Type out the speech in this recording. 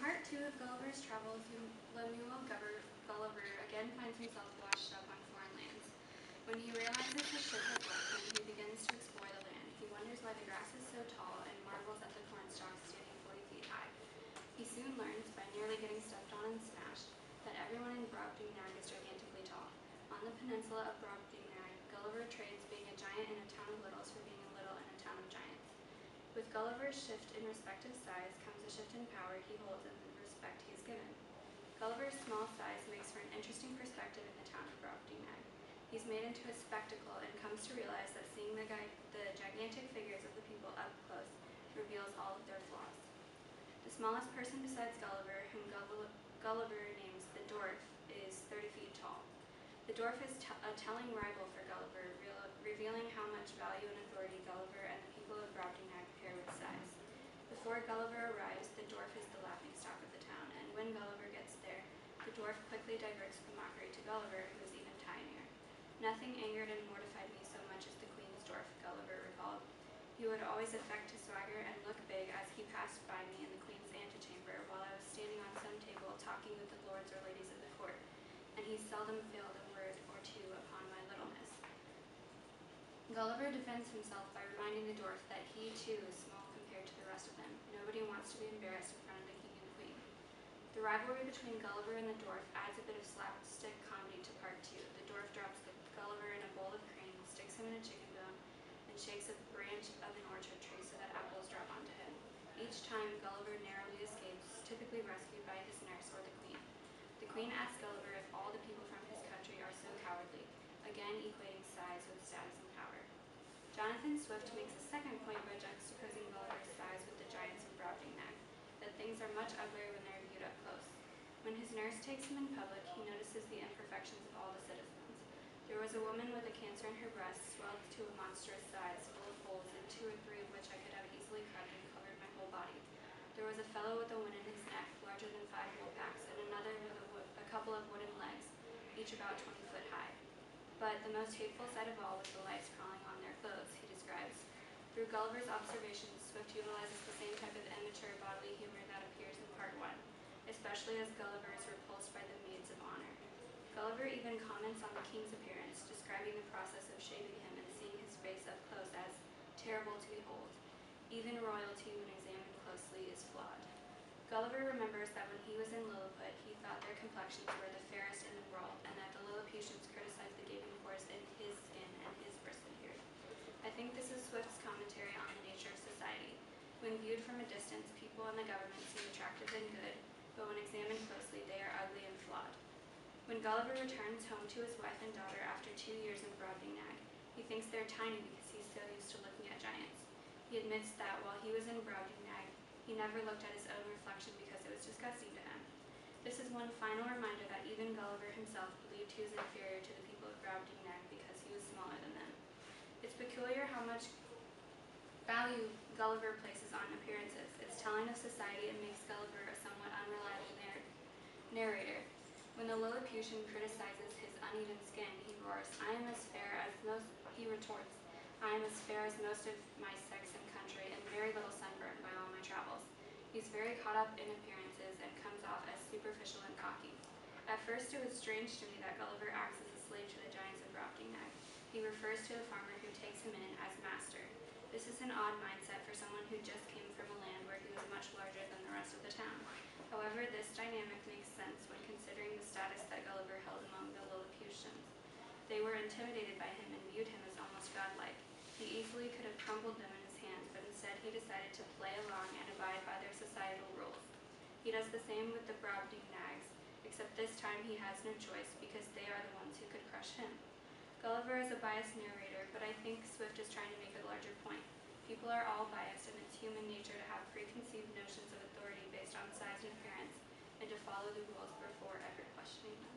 part 2 of Gulliver's Travels, Lemuel Gulliver again finds himself washed up on foreign lands. When he realizes his ship has left him, he begins to explore the land. He wonders why the grass is so tall and marvels at the cornstalks standing 40 feet high. He soon learns, by nearly getting stepped on and smashed, that everyone in Brobdingnag is gigantically tall. On the peninsula of Brobdingnag, Gulliver trades being a giant in a town of littles for being a little in a town of giants. With Gulliver's shift in respective size comes a shift in power he holds and the respect he is given. Gulliver's small size makes for an interesting perspective in the town of Brobdingnag. He's made into a spectacle and comes to realize that seeing the gigantic figures of the people up close reveals all of their flaws. The smallest person besides Gulliver, whom Gulliver names the dwarf, is 30 feet tall. The dwarf is a telling rival for Gulliver, revealing how much value and authority Gulliver and the people of Brobdingnag pair with size. Before Gulliver arrives, the dwarf is the laughingstock of the town, and when Gulliver gets there, the dwarf quickly diverts the mockery to Gulliver, who is even tinier. Nothing angered and mortified me so much as the Queen's dwarf, Gulliver recalled. He would always affect to swagger and look big as he passed by me in the Queen's antechamber while I was standing on some table talking with the lords or ladies of the court, and he seldom failed a word or two upon my littleness. Gulliver defends himself by reminding the dwarf that he too is small compared to the rest of them. Nobody wants to be embarrassed in front of the king and queen. The rivalry between Gulliver and the dwarf adds a bit of slapstick comedy to part 2. The dwarf drops Gulliver in a bowl of cream, sticks him in a chicken bone, and shakes a branch of an orchard tree so that apples drop onto him. Each time, Gulliver narrowly escapes, typically rescued by his nurse or the queen. The queen asks Gulliver if all the people from his country are so cowardly, again equating size with status and power. Jonathan Swift makes a second point by juxtaposing Gulliver's size with the giants of Brobdingnag, that things are much uglier when they're viewed up close. When his nurse takes him in public, he notices the imperfections of all the citizens. There was a woman with a cancer in her breast, swelled to a monstrous size, full of holes, and 2 or 3 of which I could have easily cut and covered my whole body. There was a fellow with a wound in his neck, larger than 5 wool-packs, and another with a couple of wooden legs, each about 20 foot high. But the most hateful sight of all was the lice crawling on their clothes, he describes. Through Gulliver's observations, Swift utilizes the same type of immature bodily humor that appears in part 1, especially as Gulliver is repulsed by the maids of honor. Gulliver even comments on the king's appearance, describing the process of shaving him and seeing his face up close as terrible to behold. Even royalty, when examined closely, is flawed. Gulliver remembers that when he was in Lilliput, he thought their complexions were the fairest in the world, and that the Lilliputians criticized the gaping pores in his skin and his bristly beard. I think this is Swift's commentary on the nature of society. When viewed from a distance, people and the government seem attractive and good, but when examined closely, they are ugly and flawed. When Gulliver returns home to his wife and daughter after 2 years in Brobdingnag, he thinks they're tiny because he's so used to looking at giants. He admits that while he was in Brobdingnag, he never looked at his own reflection because it was disgusting to him. This is one final reminder that even Gulliver himself believed he was inferior to the people of Brobdingnag because he was smaller than them. It's peculiar how much value Gulliver places on appearances. It's telling of society and makes Gulliver a somewhat unreliable narrator. When the Lilliputian criticizes his uneven skin, he roars, he retorts, I am as fair as most of my sex and country, and very little sunburned by all my travels. He's very caught up in appearances and comes off as superficial and cocky. At first it was strange to me that Gulliver acts as a slave to the giants of Brobdingnag. He refers to the farmer who takes him in as master. This is an odd mindset for someone who just came from a land where he was much larger than the rest of the town. However, this dynamic makes sense when considering the status that Gulliver held among the Lilliputians. They were intimidated by him and viewed him as almost godlike. He easily could have crumbled them in his hands, but instead he decided to play along and abide by their societal rules. He does the same with the Brobdingnags, except this time he has no choice because they are the ones who could crush him. Gulliver is a biased narrator, but I think Swift is trying to make a larger point. People are all biased, and it's human nature to have preconceived notions of authority based on size and appearance, and to follow the rules before ever questioning them.